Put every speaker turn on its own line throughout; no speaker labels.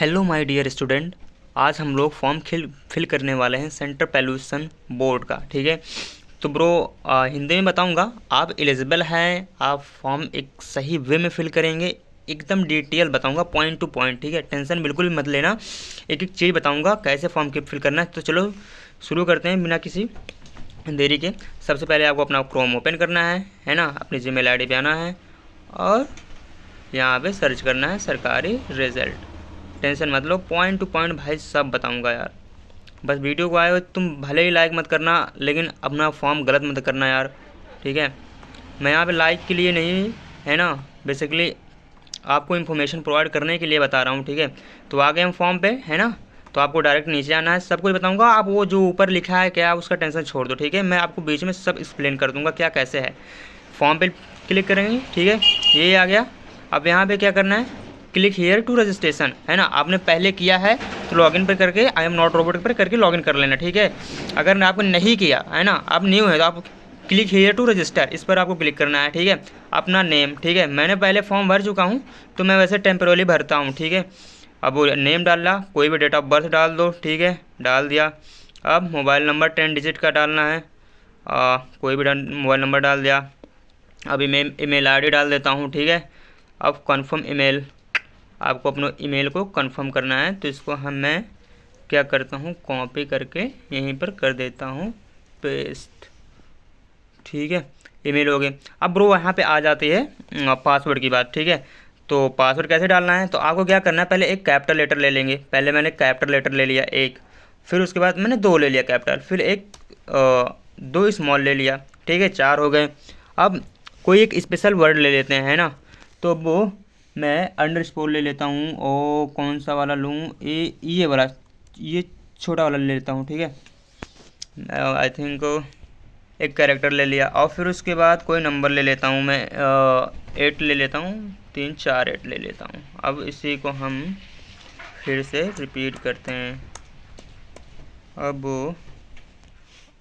Hello my dear student. आज हम लोग फॉर्म फिल करने वाले हैं सेंट्रल पॉल्यूशन बोर्ड का। ठीक है, तो ब्रो हिंदी में बताऊंगा। आप एलिजिबल हैं, आप फॉर्म एक सही वे में फिल करेंगे, एकदम डिटेल बताऊंगा, पॉइंट टू पॉइंट। ठीक है, टेंशन बिल्कुल भी मत लेना, एक एक चीज़ बताऊंगा कैसे फॉर्म फिल करना है। तो चलो शुरू करते हैं बिना किसी देरी के। सबसे पहले आपको अपना क्रोम ओपन करना है ना, अपनी जीमेल आईडी पे आना है और यहाँ पे सर्च करना है सरकारी रिजल्ट। टेंशन मत लो, पॉइंट टू पॉइंट भाई सब बताऊंगा यार। बस वीडियो को आए हो तुम भले ही लाइक मत करना, लेकिन अपना फॉर्म गलत मत करना यार। ठीक है, मैं यहाँ पे लाइक के लिए नहीं है ना, बेसिकली आपको इन्फॉर्मेशन प्रोवाइड करने के लिए बता रहा हूँ। ठीक है, तो आ गए हम फॉर्म पे, है ना। तो आपको डायरेक्ट नीचे आना है, सब कुछ बताऊंगा। आप वो जो ऊपर लिखा है क्या, उसका टेंशन छोड़ दो। ठीक है, मैं आपको बीच में सब एक्सप्लेन कर दूंगा क्या कैसे है। फॉर्म पे क्लिक करेंगे, ठीक है, ये आ गया। अब यहाँ पे क्या करना है, क्लिक हियर टू रजिस्ट्रेशन, है ना। आपने पहले किया है तो लॉगिन पर करके आई एम नॉट रोबोट पर करके लॉगिन कर लेना। ठीक है, अगर आपने नहीं किया है ना, आप न्यू है तो आप क्लिक हियर टू रजिस्टर, इस पर आपको क्लिक करना है। ठीक है, अपना नेम, ठीक है, मैंने पहले फॉर्म भर चुका हूँ तो मैं वैसे टेम्पररी भरता हूँ। ठीक है, अब वो नेम डालना, कोई भी डेट ऑफ बर्थ डाल दो। ठीक है, डाल दिया। अब मोबाइल नंबर 10 डिजिट का डालना है, कोई भी मोबाइल नंबर डाल दिया। अभी मैं ईमेल आईडी डाल देता हूँ। ठीक है, अब कन्फर्म ईमेल, आपको अपने ईमेल को कंफर्म करना है। तो इसको मैं क्या करता हूँ, कॉपी करके यहीं पर कर देता हूँ पेस्ट। ठीक है, ईमेल हो गए। अब ब्रो यहाँ पे आ जाती है पासवर्ड की बात। ठीक है, तो पासवर्ड कैसे डालना है, तो आपको क्या करना है, पहले एक कैपिटल लेटर ले लेंगे। पहले मैंने कैपिटल लेटर ले लिया एक, फिर उसके बाद मैंने 2 ले लिया कैपिटल, फिर एक 2 स्मॉल ले लिया। ठीक है, 4 हो गए। अब कोई एक स्पेशल वर्ड ले लेते हैं, है ना। तो वो मैं अंडरस्कोर ले लेता हूँ, और कौन सा वाला लूँ, ये वाला, ये छोटा वाला ले लेता हूँ। ठीक है, आई थिंक एक कैरेक्टर ले लिया, और फिर उसके बाद कोई नंबर ले लेता हूँ मैं, 8 ले लेता हूँ, 3 4 8 ले लेता हूँ। अब इसी को हम फिर से रिपीट करते हैं।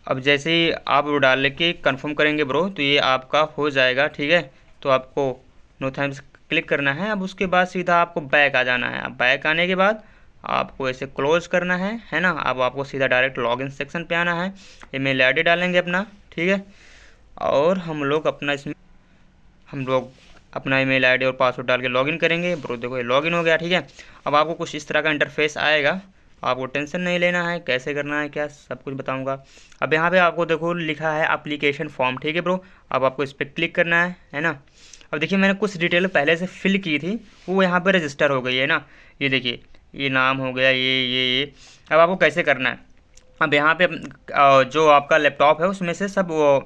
अब जैसे ही आप डाल के कंफर्म करेंगे ब्रो, तो ये आपका हो जाएगा। ठीक है, तो आपको नो थैंक्स क्लिक करना है। अब उसके बाद सीधा आपको बैक आ जाना है। अब बैक आने के बाद आपको ऐसे क्लोज करना है ना। अब आपको सीधा डायरेक्ट लॉगिन सेक्शन पे आना है, ईमेल आईडी डालेंगे अपना। ठीक है, और हम लोग अपना ईमेल आईडी और पासवर्ड डाल के लॉगिन करेंगे। ब्रो देखो ये लॉगिन हो गया। ठीक है, अब आपको कुछ इस तरह का इंटरफेस आएगा, आपको टेंशन नहीं लेना है, कैसे करना है क्या सब कुछ बताऊंगा। अब यहाँ पे आपको देखो लिखा है एप्लीकेशन फॉर्म। ठीक है ब्रो, अब आपको इस पर क्लिक करना है ना। अब देखिए मैंने कुछ डिटेल पहले से फिल की थी, वो यहाँ पे रजिस्टर हो गई है ना। ये देखिए, ये नाम हो गया, ये अब आपको कैसे करना है। अब यहाँ पे जो आपका लैपटॉप है उसमें से सब वो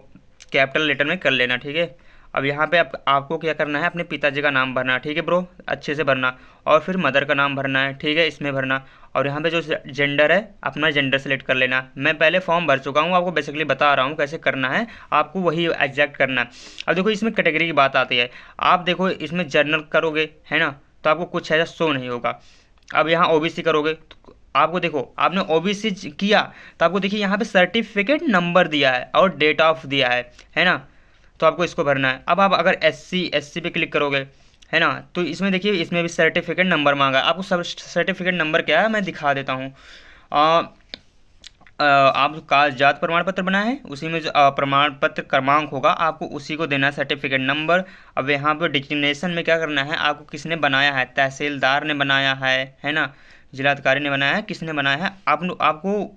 कैपिटल लेटर में कर लेना। ठीक है, अब यहाँ पे आपको क्या करना है, अपने पिताजी का नाम भरना। ठीक है ब्रो, अच्छे से भरना, और फिर मदर का नाम भरना है। ठीक है, इसमें भरना, और यहाँ पे जो जेंडर है अपना जेंडर सेलेक्ट कर लेना। मैं पहले फॉर्म भर चुका हूँ, आपको बेसिकली बता रहा हूँ कैसे करना है, आपको वही एग्जैक्ट करना है। अब देखो इसमें कैटेगरी की बात आती है। आप देखो इसमें जर्नल करोगे, है ना, तो आपको कुछ ऐसा शो नहीं होगा। अब यहाँ ओबीसी करोगे तो आपको देखो, आपने ओबीसी किया तो आपको देखिए यहाँ पे सर्टिफिकेट नंबर दिया है और डेट ऑफ दिया है ना। तो आपको इसको भरना है। अब आप अगर एससी पे क्लिक करोगे, है ना, तो इसमें देखिए इसमें भी सर्टिफिकेट नंबर मांगा है। आपको सब सर्टिफिकेट नंबर क्या है मैं दिखा देता हूँ। आपका जात प्रमाण पत्र बना है, उसी में जो प्रमाण पत्र क्रमांक होगा आपको उसी को देना है, सर्टिफिकेट नंबर। अब यहाँ पे डिजिग्नेशन में क्या करना है, आपको किसने बनाया है, तहसीलदार ने बनाया है ना, जिलाधिकारी ने बनाया है, किसने बनाया है, आपको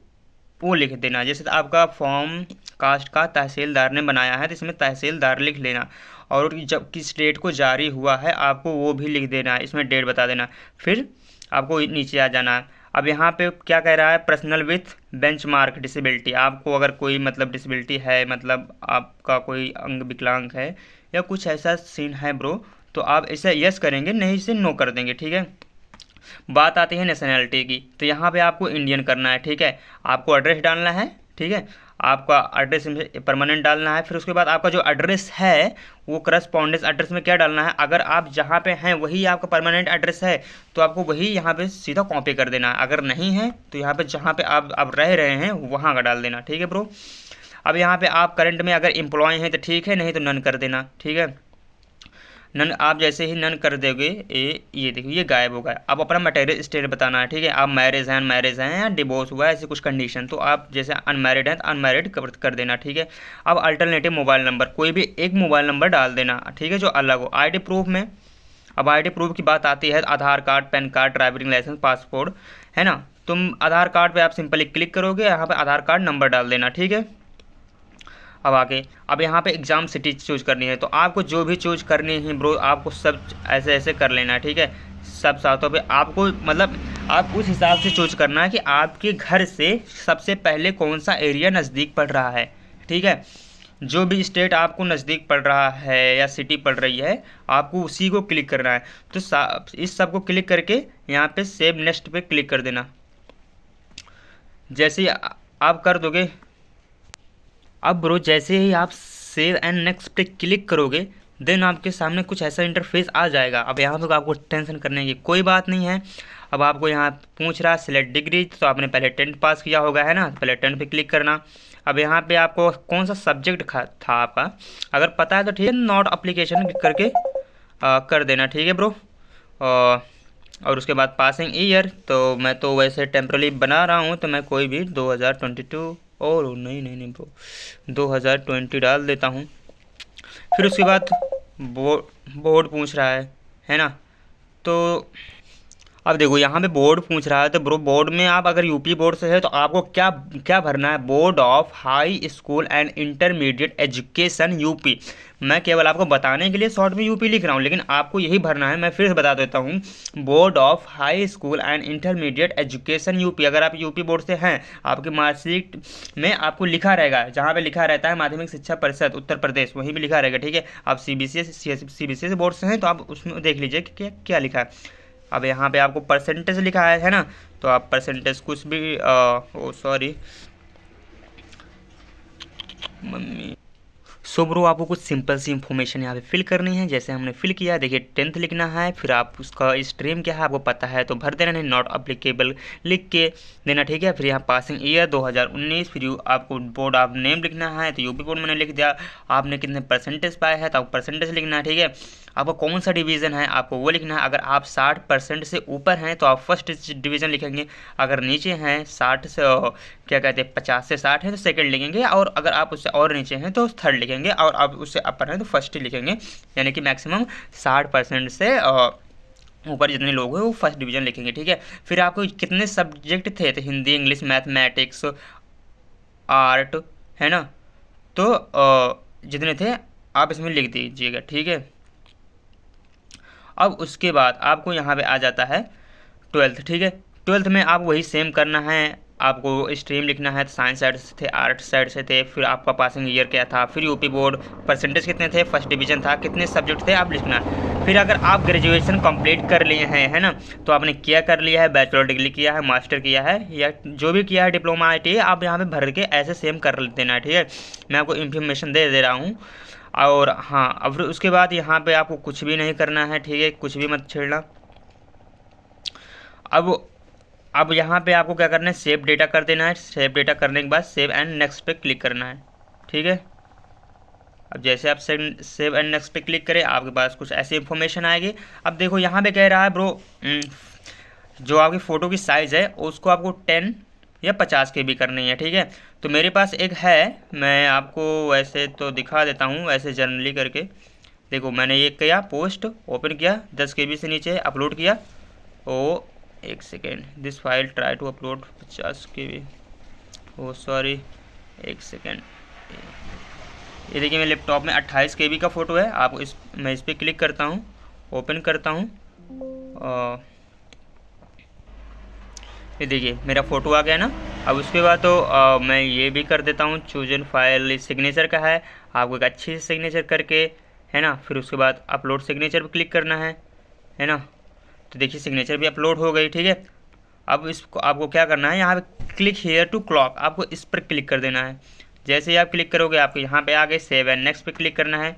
वो लिख देना। जैसे आपका फॉर्म कास्ट का तहसीलदार ने बनाया है तो इसमें तहसीलदार लिख लेना, और जब किस डेट को जारी हुआ है आपको वो भी लिख देना है, इसमें डेट बता देना। फिर आपको नीचे आ जाना है। अब यहाँ पे क्या कह रहा है, पर्सनल विथ बेंचमार्क डिसेबिलिटी, आपको अगर कोई मतलब डिसेबिलिटी है, मतलब आपका कोई अंग विकलांग है या कुछ ऐसा सीन है ब्रो, तो आप इसे यस करेंगे, नहीं इसे नो कर देंगे। ठीक है, बात आती है नेशनैलिटी की, तो यहाँ पे आपको इंडियन करना है। ठीक है, आपको एड्रेस डालना है। ठीक है, आपका एड्रेस परमानेंट डालना है। फिर उसके बाद आपका जो एड्रेस है वो करस्पॉन्डेंस एड्रेस में क्या डालना है, अगर आप जहाँ पे हैं वही आपका परमानेंट एड्रेस है तो आपको वही यहाँ पे सीधा कॉपी कर देना है, अगर नहीं है तो यहाँ पे जहाँ पे आप रह रहे हैं वहाँ का डाल देना। ठीक है ब्रो, अब यहाँ पे आप करंट में अगर एम्प्लॉय हैं तो ठीक है, नहीं तो नन कर देना। ठीक है, नन आप जैसे ही नन कर दोगे ये देखिए ये गायब होगा। अब अपना मटेरियल स्टेट बताना है, ठीक है। आप मैरिज हैं, अनमैरिज हैं, या डिवोर्स हुआ है, ऐसी कुछ कंडीशन, तो आप जैसे अनमैरिड हैं तो अनमैरिड कर देना, ठीक है। अब अल्टरनेटिव मोबाइल नंबर, कोई भी एक मोबाइल नंबर डाल देना, ठीक है, जो अलग हो। आईडी प्रूफ में, अब आईडी प्रूफ की बात आती है, Aadhaar card, PAN card, driving licence, passport, है ना। तुम आधार कार्ड पे आप सिंपली क्लिक करोगे, यहाँ पे आधार कार्ड नंबर डाल देना, ठीक है। अब आगे, अब यहाँ पे एग्ज़ाम सिटी चूज करनी है, तो आपको जो भी चूज करनी है ब्रो, आपको सब ऐसे ऐसे कर लेना है, ठीक है। सब सातों पे आपको मतलब आप उस हिसाब से चूज करना है कि आपके घर से सबसे पहले कौन सा एरिया नज़दीक पड़ रहा है, ठीक है। जो भी स्टेट आपको नज़दीक पड़ रहा है या सिटी पड़ रही है, आपको उसी को क्लिक करना है। तो इस सब को क्लिक करके यहाँ पे सेव नेक्स्ट पे क्लिक कर देना। जैसे ही आप कर दोगे, अब ब्रो जैसे ही आप सेव एंड नेक्स्ट पे क्लिक करोगे, देन आपके सामने कुछ ऐसा इंटरफेस आ जाएगा। अब यहाँ पे आपको टेंशन करने की कोई बात नहीं है। अब आपको यहाँ पूछ रहा है सिलेक्ट डिग्री, तो आपने पहले 10th पास किया होगा, है ना, पहले 10th पे क्लिक करना। अब यहाँ पे आपको कौन सा सब्जेक्ट था आपका, अगर पता है तो ठीक है, नॉट अप्लीकेशन करके कर देना, ठीक है ब्रो। और उसके बाद पासिंग ईयर, तो मैं तो वैसे टेम्पररी बना रहा हूँ, तो मैं कोई भी 2022 और नहीं नहीं नहीं ब्रो 2020 डाल देता हूँ। फिर उसके बाद बोर्ड पूछ रहा है ना। तो अब देखो यहाँ पे बोर्ड पूछ रहा है, तो ब्रो बोर्ड में आप अगर यूपी बोर्ड से है तो आपको क्या क्या भरना है, board of high school and intermediate education UP. मैं केवल आपको बताने के लिए शॉर्ट में यूपी लिख रहा हूँ, लेकिन आपको यही भरना है। मैं फिर से बता देता हूँ, board of high school and intermediate education UP. अगर आप यूपी बोर्ड से हैं, आपकी मार्कशीट में आपको लिखा रहेगा, जहाँ पे लिखा रहता है माध्यमिक शिक्षा परिषद उत्तर प्रदेश, वहीं भी लिखा रहेगा, ठीक है। आप सीबीएसई बोर्ड से हैं तो आप उसमें देख लीजिए कि क्या क्या लिखा है। अब यहाँ पे आपको परसेंटेज लिखा है ना, तो आप परसेंटेज कुछ भी सॉरी मम्मी। सो ब्रो आपको कुछ सिंपल सी इन्फॉर्मेशन यहाँ पे फिल करनी है, जैसे हमने फिल किया। देखिए 10th लिखना है, फिर आप उसका स्ट्रीम क्या है आपको पता है तो भर देना, नहीं नॉट अप्लीकेबल लिख के देना, ठीक है। फिर यहाँ पासिंग ईयर 2019, फिर आपको बोर्ड ऑफ नेम लिखना है, तो यूपी बोर्ड मैंने लिख दिया। आपने कितने परसेंटेज पाए हैं तो आपको परसेंटेज लिखना है, ठीक है। आपको कौन सा डिवीज़न है आपको वो लिखना है। अगर आप 60% से ऊपर हैं तो आप फर्स्ट डिवीज़न लिखेंगे, अगर नीचे हैं 60 से क्या कहते हैं 50 से 60 है तो सेकंड लिखेंगे, और अगर आप उससे और नीचे हैं तो थर्ड लिखेंगे, और आप उससे अपर हैं तो फर्स्ट ही लिखेंगे। यानी कि मैक्सिमम 60% से ऊपर जितने लोग हैं वो फर्स्ट डिवीज़न लिखेंगे, ठीक है। फिर आपको कितने सब्जेक्ट थे, तो हिंदी, इंग्लिश, मैथमेटिक्स, आर्ट, है ना, तो जितने थे आप इसमें लिख दीजिएगा, ठीक है। अब उसके बाद आपको यहाँ पे आ जाता है 12th, ठीक है। 12th में आप वही सेम करना है, आपको स्ट्रीम लिखना है, तो साइंस साइड से थे, आर्ट साइड से थे, फिर आपका पासिंग ईयर क्या था, फिर यूपी बोर्ड परसेंटेज कितने थे, फर्स्ट डिवीज़न था, कितने सब्जेक्ट थे आप लिखना। फिर अगर आप ग्रेजुएशन कंप्लीट कर लिए हैं, है ना, तो आपने क्या कर लिया है, बैचलर डिग्री किया है, मास्टर किया है, या जो भी किया है, डिप्लोमा ITI, आप यहाँ पे भर के ऐसे सेम कर देना है, ठीक है। मैं आपको इन्फॉर्मेशन दे रहा हूँ। और हाँ, अब उसके बाद यहाँ पे आपको कुछ भी नहीं करना है, ठीक है, कुछ भी मत छेड़ना। अब यहाँ पे आपको क्या करना है, सेव डेटा कर देना है। सेव डेटा करने के बाद सेव एंड नेक्स्ट पे क्लिक करना है, ठीक है। अब जैसे आप सेव एंड नेक्स्ट पे क्लिक करें, आपके पास कुछ ऐसी इन्फॉर्मेशन आएगी। अब देखो यहाँ पे कह रहा है ब्रो, जो आपकी फ़ोटो की साइज़ है उसको आपको 10 या 50 KB करनी है, ठीक है। तो मेरे पास एक है, मैं आपको वैसे तो दिखा देता हूँ, वैसे जनरली करके। देखो मैंने ये किया, पोस्ट ओपन किया, 10 KB से नीचे अपलोड किया। ओ एक second, this file try to upload 50 KB। Oh sorry, एक सेकेंड। ये देखिए मेरे लैपटॉप में 28 KB का फ़ोटो है। आप मैं इस पर क्लिक करता हूँ, ओपन करता हूँ, ये देखिए मेरा फ़ोटो आ गया ना। अब उसके बाद तो मैं ये भी कर देता हूँ, चूजन फाइल सिग्नेचर का है, आपको एक अच्छी से सिग्नेचर करके, है ना। फिर उसके बाद अपलोड सिग्नेचर पर क्लिक करना है ना। तो देखिए सिग्नेचर भी अपलोड हो गई, ठीक है। अब इसको आपको क्या करना है, यहाँ पे क्लिक हेयर टू क्लॉक, आपको इस पर क्लिक कर देना है। जैसे ही आप क्लिक करोगे आपको यहाँ पे आ गए, सेव एंड नेक्स्ट पे क्लिक करना है,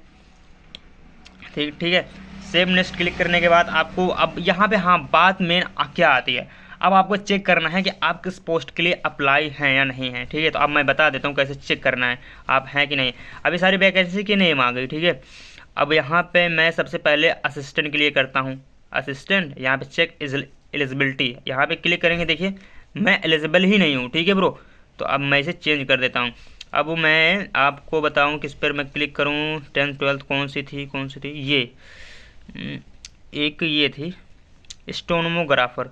ठीक है। सेव नेक्स्ट क्लिक करने के बाद आपको अब यहाँ पे हाँ बात मेन क्या आती है, अब आपको चेक करना है कि आप किस पोस्ट के लिए अप्लाई हैं या नहीं हैं, ठीक है। तो अब मैं बता देता हूँ कैसे चेक करना है आप हैं कि नहीं। अभी सारी वैकेंसी की नेम आ गई, ठीक है। अब यहाँ पे मैं सबसे पहले असिस्टेंट के लिए करता हूँ, असिस्टेंट, यहाँ पे चेक एलिजिबिलिटी, यहाँ पे क्लिक करेंगे। देखिए मैं एलिजिबल ही नहीं हूँ, ठीक है ब्रो। तो अब मैं इसे चेंज कर देता हूँ। अब मैं आपको बताऊँ किस पर मैं क्लिक करूँ, 10th 12th कौन सी थी, ये एक ये थी स्टेनोग्राफर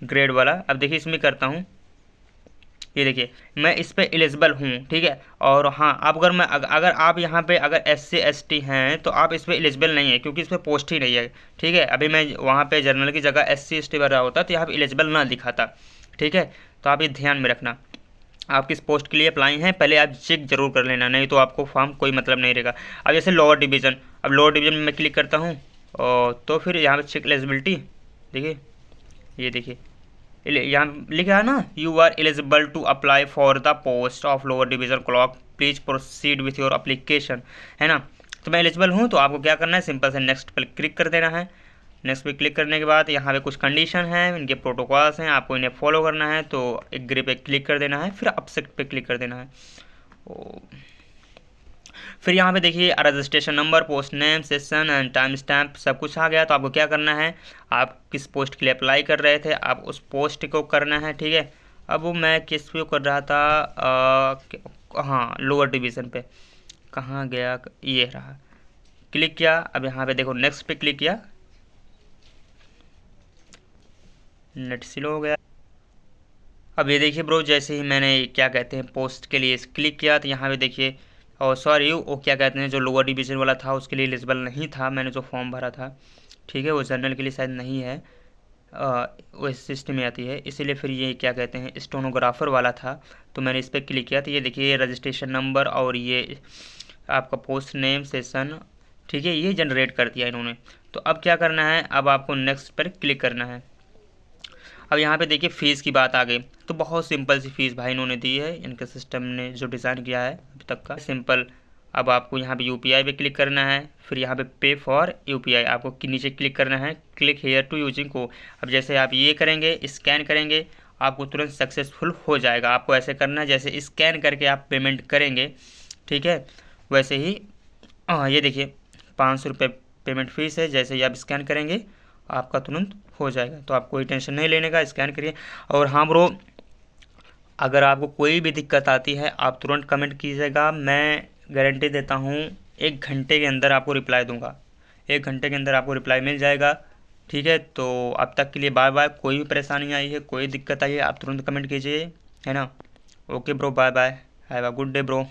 ग्रेड वाला। अब देखिए इसमें करता हूँ, ये देखिए मैं इस पे एलिजिबल हूँ, ठीक है। और हाँ, अब अगर आप यहाँ पे अगर SC ST हैं तो आप इस पे एलिजिबल नहीं है, क्योंकि इस पे पोस्ट ही नहीं है, ठीक है। अभी मैं वहाँ पे जनरल की जगह SC ST भर रहा होता तो यहाँ पे एलिजिबल ना दिखाता, ठीक है। तो आप ये ध्यान में रखना, आप किस पोस्ट के लिए अप्लाई हैं पहले आप चेक जरूर कर लेना, नहीं तो आपको फॉर्म कोई मतलब नहीं रहेगा। अब जैसे लोअर डिवीज़न, अब लोअर डिवीज़न में मैं क्लिक करता हूँ और तो फिर यहाँ पे चेक एलिजिबिलिटी, देखिए ये देखिए यहाँ लिखा है ना, you are eligible to apply for the post of lower division clerk, please proceed with your application, है ना। तो मैं एलिजिबल हूँ, तो आपको क्या करना है, सिंपल से नेक्स्ट पर क्लिक कर देना है। नेक्स्ट पे क्लिक करने के बाद यहाँ पे कुछ कंडीशन है, इनके प्रोटोकॉल्स हैं, आपको इन्हें फॉलो करना है। तो एग्री पे क्लिक कर देना है, फिर एक्सेप्ट पे क्लिक कर देना है। फिर यहाँ पे देखिए registration number, post name, session and time stamp सब कुछ आ गया। तो आपको क्या करना है, आप किस पोस्ट के लिए अप्लाई कर रहे थे आप उस पोस्ट को करना है, ठीक है। अब मैं किस पे कर रहा था, हाँ लोअर डिवीज़न पे, कहाँ गया, ये रहा, क्लिक किया। अब यहाँ पे देखो नेक्स्ट पे क्लिक किया, नेट स्लो हो गया। अब ये देखिए ब्रो, जैसे ही मैंने क्या कहते हैं पोस्ट के लिए क्लिक किया तो यहाँ पे देखिए, और सॉरी वो क्या कहते हैं जो लोअर डिवीज़न वाला था उसके लिए एलिजिबल नहीं था, मैंने जो फॉर्म भरा था, ठीक है, वो जनरल के लिए शायद नहीं है, वो इस सिस्टम में आती है, इसीलिए फिर ये क्या कहते हैं स्टेनोग्राफर वाला था। तो मैंने इस पर क्लिक किया तो ये देखिए रजिस्ट्रेशन नंबर और ये आपका पोस्ट नेम, सेशन, ठीक है, ये जनरेट कर दिया इन्होंने। तो अब क्या करना है, अब आपको नेक्स्ट पर क्लिक करना है। अब यहाँ पे देखिए फ़ीस की बात आ गई, तो बहुत सिंपल सी फ़ीस भाई इन्होंने दी है, इनके सिस्टम ने जो डिज़ाइन किया है अभी तक का सिंपल। अब आपको यहाँ पे UPI पे क्लिक करना है, फिर यहाँ पे पे फॉर UPI आपको नीचे क्लिक करना है, क्लिक हेयर टू यूजिंग को। अब जैसे आप ये करेंगे, स्कैन करेंगे, आपको तुरंत सक्सेसफुल हो जाएगा। आपको ऐसे करना है जैसे स्कैन करके आप पेमेंट करेंगे, ठीक है, वैसे ही। ये देखिए 500 रुपये पेमेंट फ़ीस है, जैसे ही आप स्कैन करेंगे आपका तुरंत हो जाएगा। तो आप कोई टेंशन नहीं लेने का, स्कैन करिए। और हाँ ब्रो, अगर आपको कोई भी दिक्कत आती है आप तुरंत कमेंट कीजिएगा, मैं गारंटी देता हूँ 1 घंटे के अंदर आपको रिप्लाई दूंगा, 1 घंटे के अंदर आपको रिप्लाई मिल जाएगा, ठीक है। तो अब तक के लिए बाय बाय। कोई भी परेशानी आई है, कोई दिक्कत आई है, आप तुरंत कमेंट कीजिए, है ना। Okay bro, bye bye, have a good day bro.